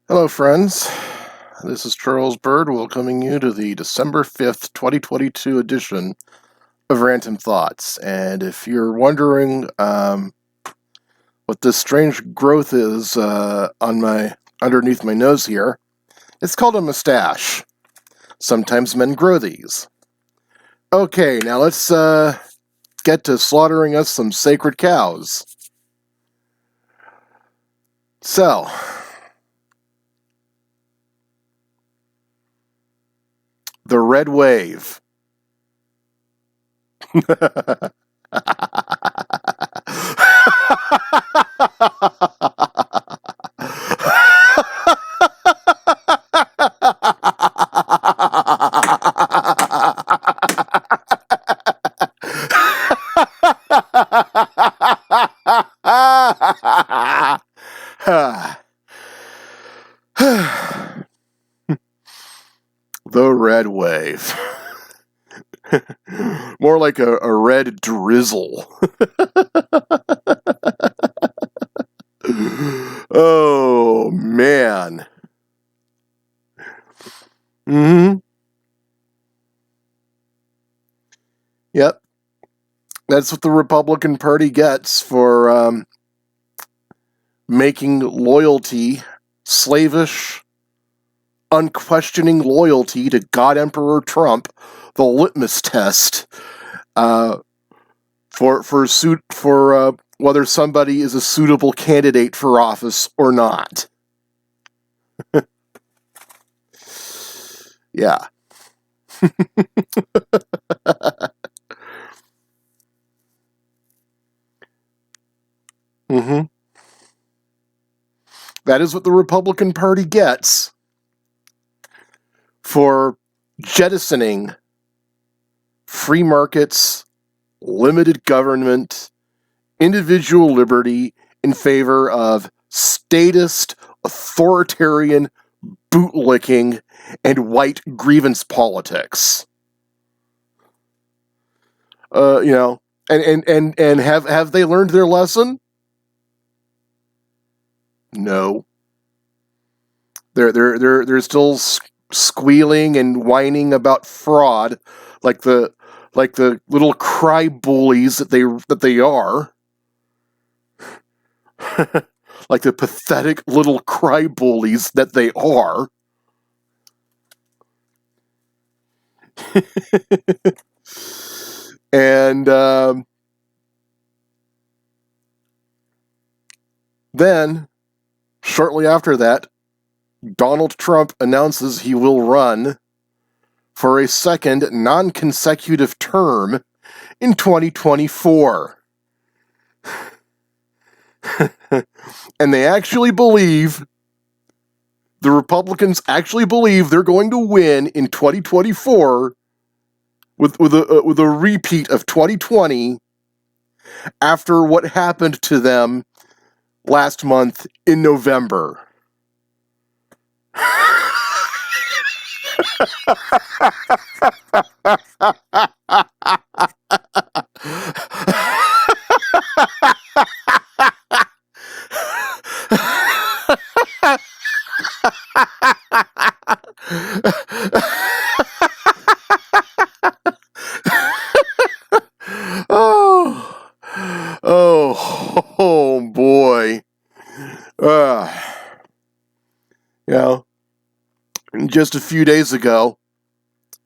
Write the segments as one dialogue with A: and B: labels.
A: Hello, friends. This is Charles Bird welcoming you to the December 5th, 2022 edition of Rant-Om Thoughts. And if you're wondering what this strange growth is underneath my nose here, it's called a mustache. Sometimes men grow these. Okay, now let's get to slaughtering us some sacred cows. So, the red wave. The red wave. More like a red drizzle. Oh, man. Yep. That's what the Republican Party gets for making loyalty slavish, unquestioning loyalty to God Emperor Trump the litmus test for whether somebody is a suitable candidate for office or not. Yeah. That is what the Republican Party gets for jettisoning free markets, limited government, individual liberty in favor of statist, authoritarian, bootlicking, and white grievance politics. And have they learned their lesson? No. They're still squealing and whining about fraud, like the little cry bullies that they are. Like the pathetic little cry bullies that they are. And then, shortly after that, Donald Trump announces he will run for a second non-consecutive term in 2024. And they actually believe, the Republicans actually believe they're going to win in 2024 with a repeat of 2020 after what happened to them last month in November. Oh boy. Just a few days ago,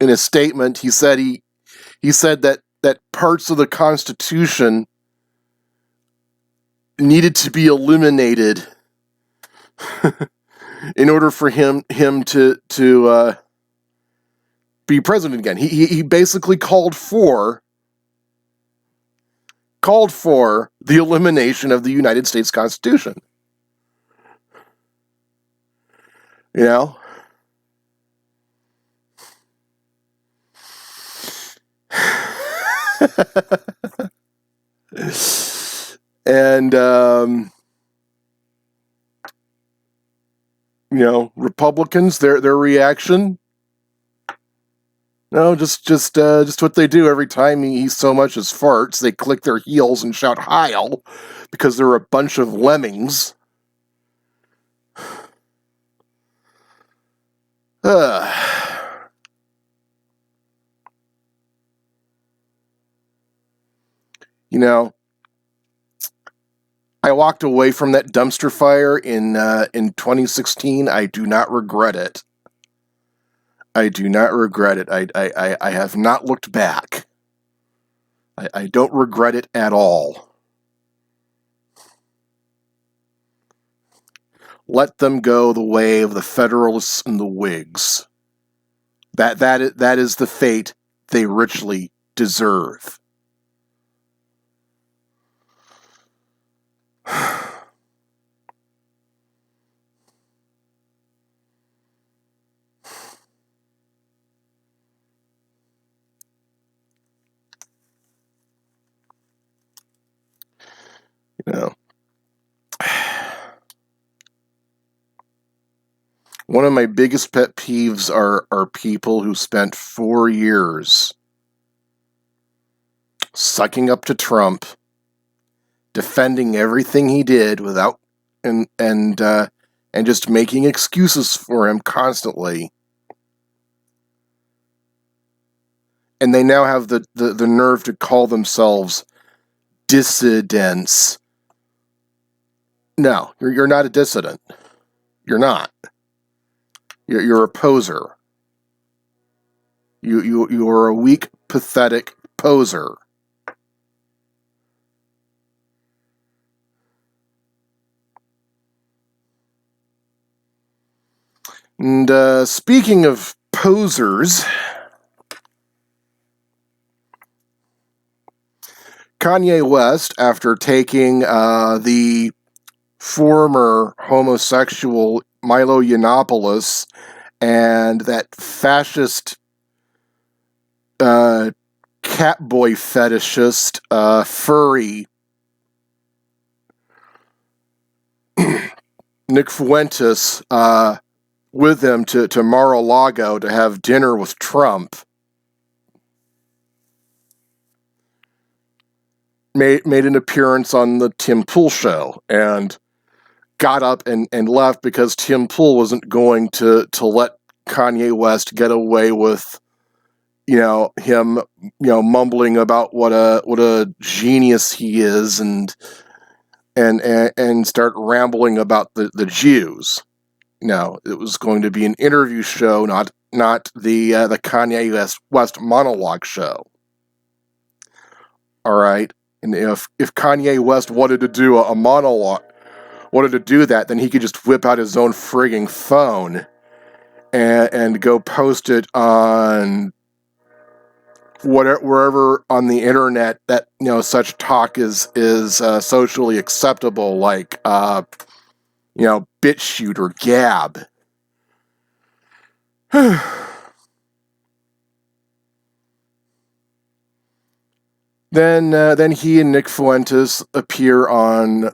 A: in a statement, he said that parts of the Constitution needed to be eliminated in order for him to be president again. He basically called for the elimination of the United States Constitution. You know? And Republicans, their reaction, no, just what they do every time he so much as farts. They click their heels and shout "Heil," because they're a bunch of lemmings. You know, I walked away from that dumpster fire in 2016. I do not regret it. I do not regret it. I have not looked back. I don't regret it at all. Let them go the way of the Federalists and the Whigs. That is the fate they richly deserve. You know, one of my biggest pet peeves are people who spent 4 years sucking up to Trump, defending everything he did without and just making excuses for him constantly. And they now have the nerve to call themselves dissidents. No, you're not a dissident. You're not. You're a poser. You are a weak, pathetic poser. And speaking of posers, Kanye West, after taking the former homosexual Milo Yiannopoulos and that fascist catboy fetishist furry Nick Fuentes with him to Mar-a-Lago to have dinner with Trump, made an appearance on the Tim Pool show and got up and left because Tim Pool wasn't going to let Kanye West get away with, him, mumbling about what a genius he is and start rambling about the Jews. No, it was going to be an interview show, not the Kanye West monologue show. All right, and if Kanye West wanted to do a monologue, wanted to do that, then he could just whip out his own frigging phone and go post it on wherever on the internet that such talk is socially acceptable, like BitChute or Gab. Then he and Nick Fuentes appear on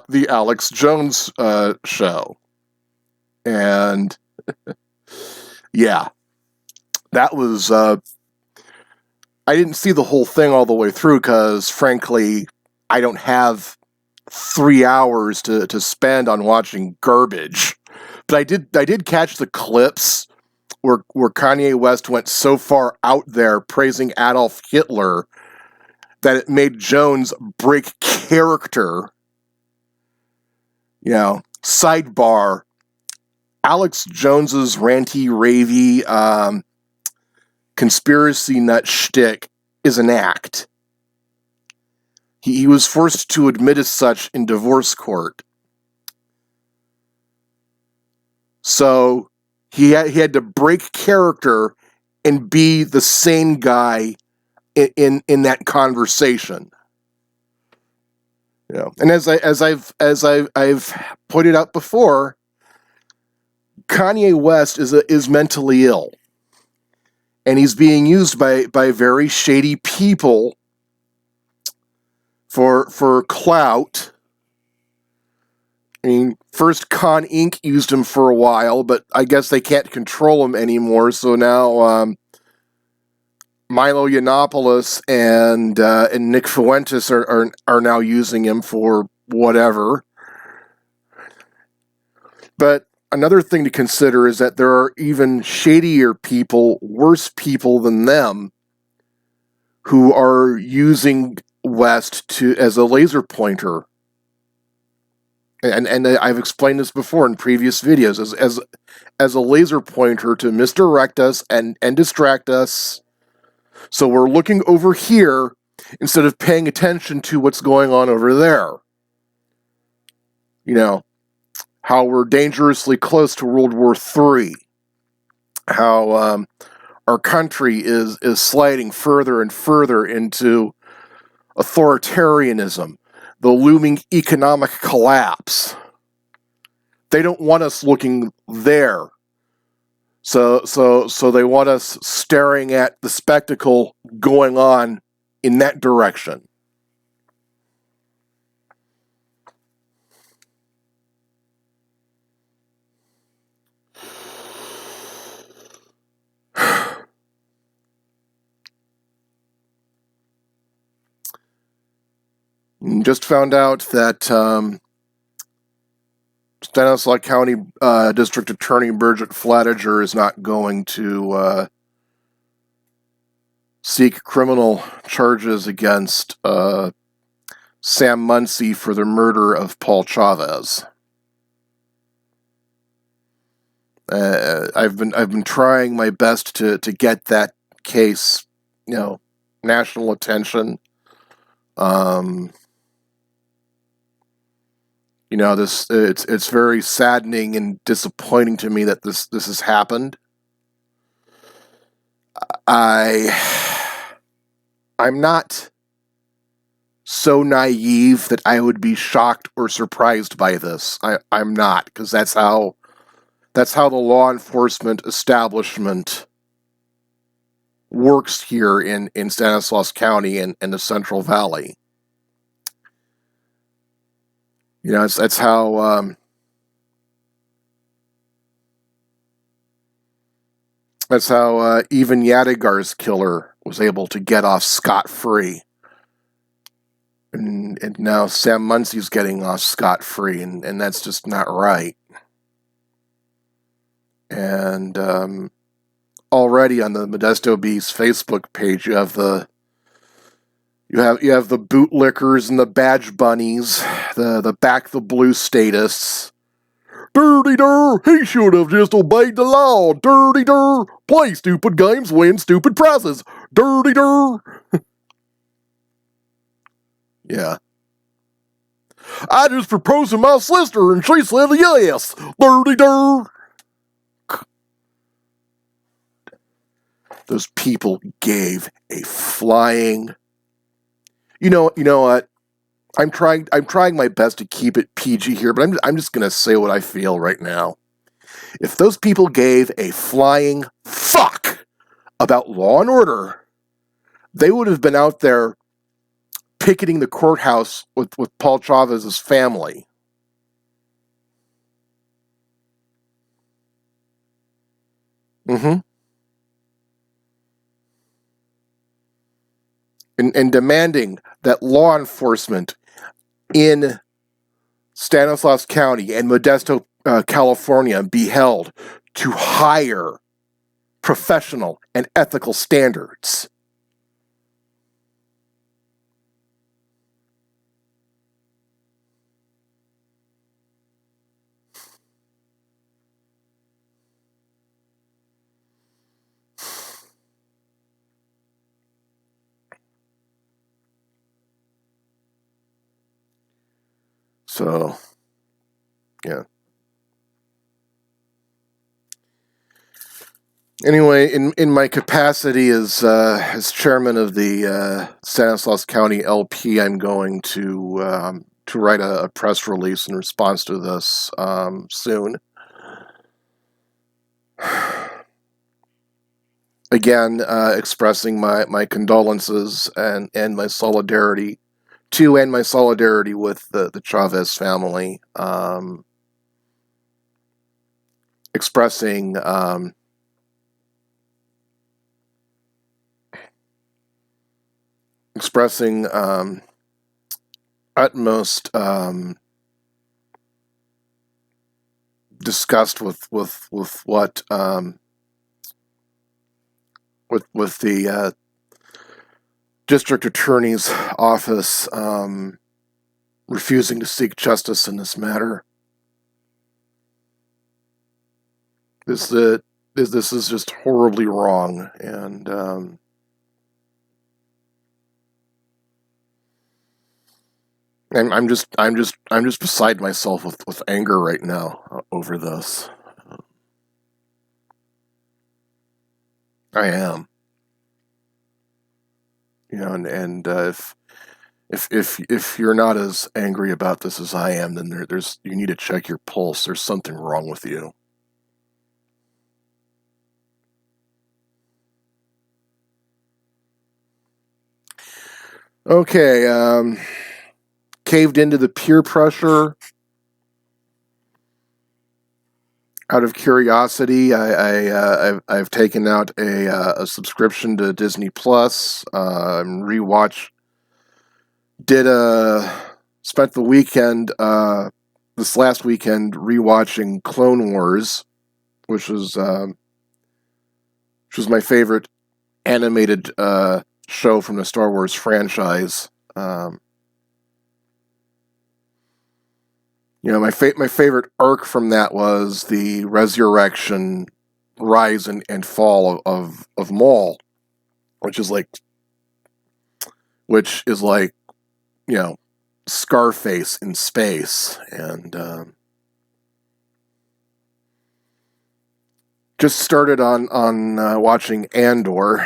A: the Alex Jones show, and yeah, that was. I didn't see the whole thing all the way through because, frankly, I don't have 3 hours to spend on watching garbage. But I did catch the clips where Kanye West went so far out there praising Adolf Hitler that it made Jones break character. Sidebar, Alex Jones's ranty, ravey, conspiracy nut shtick is an act. He was forced to admit as such in divorce court. So he had to break character and be the sane guy in that conversation. And as I've pointed out before, Kanye West is mentally ill, and he's being used by very shady people for clout. I mean, first Con Inc. used him for a while, but I guess they can't control him anymore. So now Milo Yiannopoulos and Nick Fuentes are now using him for whatever. But another thing to consider is that there are even shadier people, worse people than them, who are using West as a laser pointer. And I've explained this before in previous videos, as a laser pointer to misdirect us and distract us. So we're looking over here instead of paying attention to what's going on over there. You know, how we're dangerously close to World War III. How our country is sliding further and further into authoritarianism, the looming economic collapse. They don't want us looking there. So they want us staring at the spectacle going on in that direction. Just found out that Stanislaus County District Attorney Bridget Flatiger is not going to seek criminal charges against Sam Muncie for the murder of Paul Chavez. I've been trying my best to get that case, national attention. It's very saddening and disappointing to me that this has happened. I'm not so naive that I would be shocked or surprised by this. I'm not, because that's how the law enforcement establishment works here in Stanislaus County and the Central Valley. That's how even Yadigar's killer was able to get off scot-free. And now Sam Muncie's getting off scot-free, and that's just not right. And already on the Modesto Bees Facebook page, you have the bootlickers and the badge bunnies, the back the blue statists. Dirty dur, he should have just obeyed the law. Dirty dur, play stupid games, win stupid prizes. Dirty dur. Yeah. I just proposed to my sister and she said yes. Dirty dur. Those people gave a flying. You know what? I'm trying my best to keep it PG here, but I'm just gonna say what I feel right now. If those people gave a flying fuck about law and order, they would have been out there picketing the courthouse with Paul Chavez's family. Mm-hmm. And demanding that law enforcement in Stanislaus County and Modesto, California be held to higher professional and ethical standards. So, yeah. Anyway, in my capacity as chairman of the Stanislaus County LP, I'm going to write a press release in response to this soon. Again, expressing my condolences and my solidarity to and my solidarity with the Chavez family. Expressing utmost discussed with what with the district attorney's office refusing to seek justice in this matter. This is just horribly wrong, and I'm just beside myself with anger right now over this. I am, and if you're not as angry about this as I am, then there's you need to check your pulse. There's something wrong with you. Okay, caved into the peer pressure. Out of curiosity, I've taken out a subscription to Disney Plus. Spent the weekend this last weekend rewatching Clone Wars, which was my favorite animated show from the Star Wars franchise. My favorite arc from that was the resurrection, rise, and fall of Maul, which is like Scarface in space, and just started on watching Andor.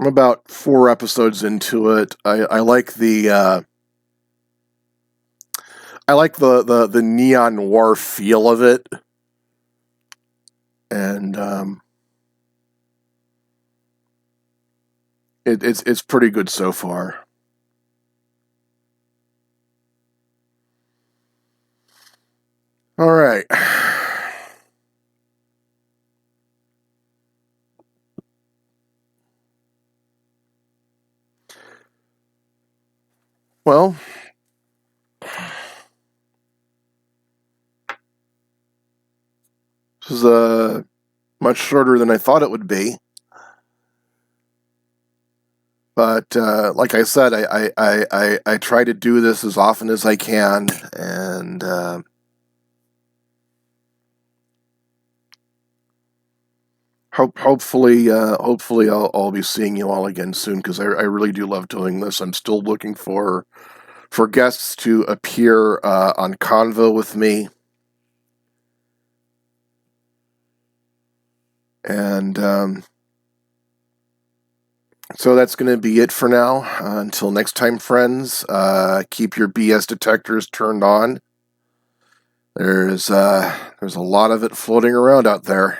A: I'm about 4 episodes into it. I like the neon noir feel of it, and it's pretty good so far. All right. Well, this is much shorter than I thought it would be. But like I said, I try to do this as often as I can, and hopefully I'll be seeing you all again soon, because I really do love doing this. I'm still looking for guests to appear on Convo with me, and so that's going to be it for now. Until next time, friends, keep your BS detectors turned on. There's a lot of it floating around out there.